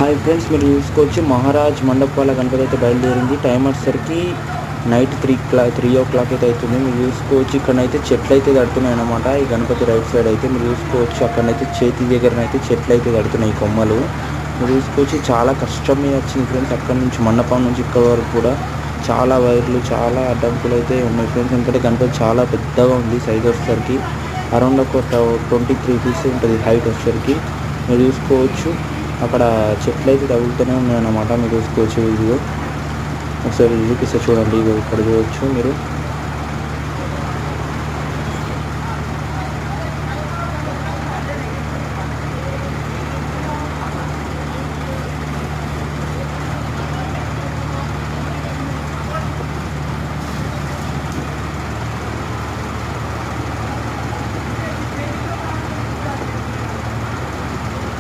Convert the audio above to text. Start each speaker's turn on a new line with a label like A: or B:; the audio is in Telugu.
A: హాయ్ ఫ్రెండ్స్, మీరు చూసుకోవచ్చు మహారాజ్ మండపాల గణపతి అయితే బయలుదేరింది. టైం వచ్చేసరికి నైట్ 3 o'clock అయితే అవుతుంది. మీరు చూసుకోవచ్చు ఇక్కడనైతే చెట్లు అయితే తడుతున్నాయి అన్నమాట. ఈ గణపతి రైట్ సైడ్ అయితే మీరు చూసుకోవచ్చు, అక్కడనైతే చేతి దగ్గరనైతే చెట్లు అయితే తడుతున్నాయి కొమ్మలు. మీరు చూసుకోవచ్చు చాలా కష్టం మీద వచ్చింది ఫ్రెండ్స్. అక్కడ నుంచి మండపం నుంచి ఇక్కడ వరకు కూడా చాలా వైర్లు, చాలా అడ్డంకులు అయితే ఉన్నాయి ఫ్రెండ్స్. ఎందుకంటే గణపతి చాలా పెద్దగా ఉంది. సైజ్ వచ్చేసరికి అరౌండ్ ఒక 23 feet ఉంటుంది హైట్ వచ్చేసరికి. మీరు చూసుకోవచ్చు అక్కడ చెట్లు అయితే తగులుతూనే ఉన్నాయన్నమాట. మీరు చూసుకోవచ్చు ఇదిగో ఒకసారి చూపిస్తే చూడండి, ఇగో ఇక్కడ చూడవచ్చు మీరు.